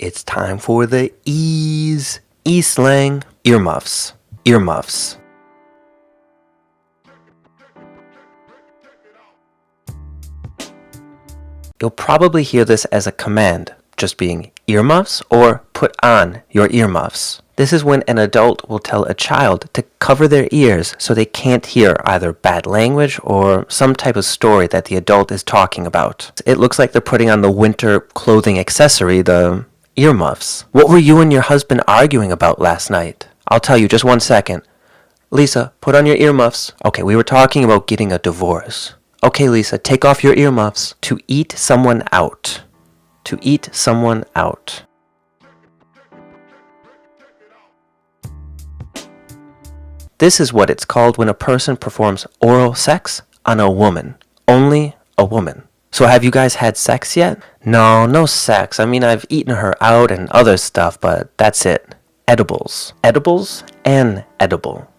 It's time for the E's. E-slang, earmuffs. Earmuffs. You'll probably hear this as a command, just being earmuffs or put on your earmuffs. This is when an adult will tell a child to cover their ears so they can't hear either bad language or some type of story that the adult is talking about. It looks like they're putting on the winter clothing accessory, the earmuffs. What were you and your husband arguing about last night? I'll tell you, just 1 second. Lisa, put on your earmuffs. Okay, we were talking about getting a divorce. Okay, Lisa, take off your earmuffs. To eat someone out. To eat someone out. This is what it's called when a person performs oral sex on a woman. Only a woman. So have you guys had sex yet? No sex. I mean, I've eaten her out and other stuff, but that's it. Edibles. Edibles and edible.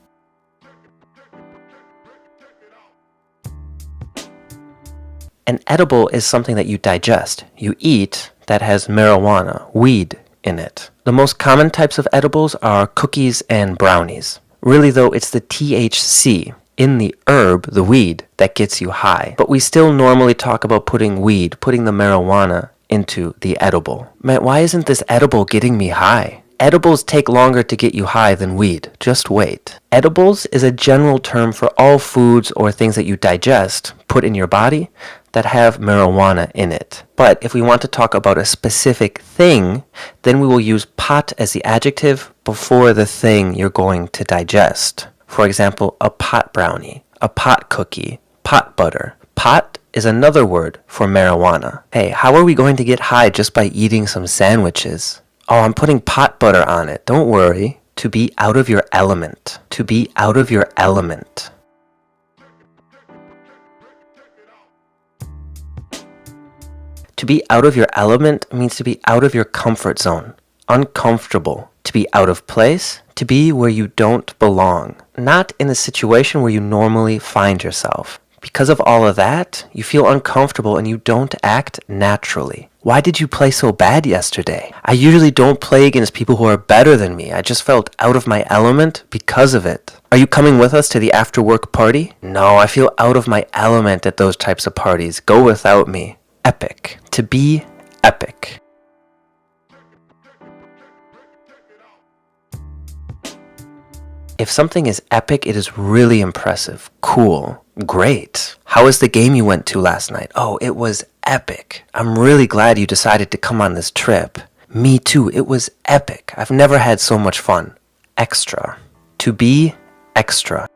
An edible is something that you digest, you eat, that has marijuana, weed, in it. The most common types of edibles are cookies and brownies. Really though, it's the THC in the herb, the weed, that gets you high. But we still normally talk about putting the marijuana into the edible. Man, why isn't this edible getting me high? Edibles take longer to get you high than weed. Just wait. Edibles is a general term for all foods or things that you digest, put in your body, that have marijuana in it. But if we want to talk about a specific thing, then we will use pot as the adjective before the thing you're going to digest. For example, a pot brownie, a pot cookie, pot butter. Pot is another word for marijuana. Hey, how are we going to get high just by eating some sandwiches? Oh, I'm putting pot butter on it. Don't worry. To be out of your element. To be out of your element. To be out of your element means to be out of your comfort zone. Uncomfortable. To be out of place. To be where you don't belong. Not in a situation where you normally find yourself. Because of all of that, you feel uncomfortable and you don't act naturally. Why did you play so bad yesterday? I usually don't play against people who are better than me. I just felt out of my element because of it. Are you coming with us to the after-work party? No, I feel out of my element at those types of parties. Go without me. Epic. To be epic. If something is epic, it is really impressive, cool, great. How was the game you went to last night? Oh, it was epic. I'm really glad you decided to come on this trip. Me too, it was epic. I've never had so much fun. Extra. To be extra.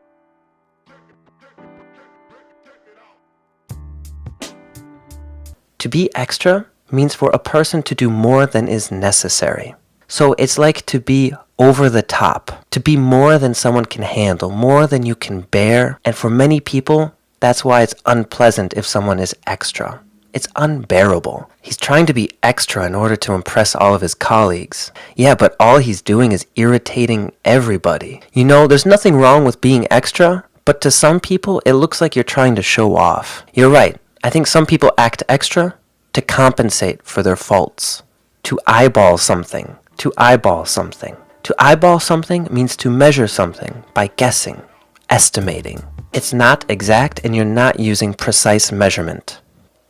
To be extra means for a person to do more than is necessary. So it's like to be over the top, to be more than someone can handle, more than you can bear. And for many people, that's why it's unpleasant if someone is extra. It's unbearable. He's trying to be extra in order to impress all of his colleagues. Yeah, but all he's doing is irritating everybody. You know, there's nothing wrong with being extra, but to some people, it looks like you're trying to show off. You're right. I think some people act extra to compensate for their faults. To eyeball something. To eyeball something. To eyeball something means to measure something by guessing, estimating. It's not exact and you're not using precise measurement.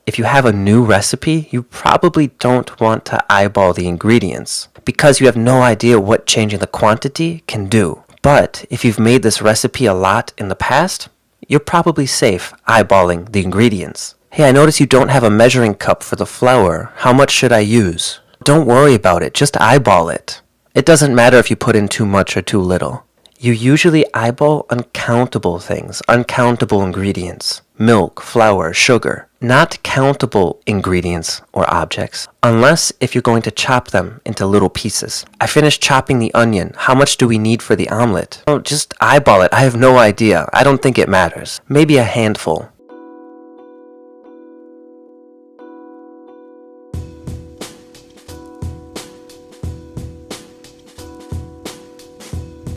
If you have a new recipe, you probably don't want to eyeball the ingredients because you have no idea what changing the quantity can do. But if you've made this recipe a lot in the past, you're probably safe eyeballing the ingredients. Hey, I notice you don't have a measuring cup for the flour. How much should I use? Don't worry about it, just eyeball it. It doesn't matter if you put in too much or too little. You usually eyeball uncountable things, uncountable ingredients. Milk, flour, sugar. Not countable ingredients or objects. Unless if you're going to chop them into little pieces. I finished chopping the onion. How much do we need for the omelet? Oh, just eyeball it. I have no idea. I don't think it matters. Maybe a handful.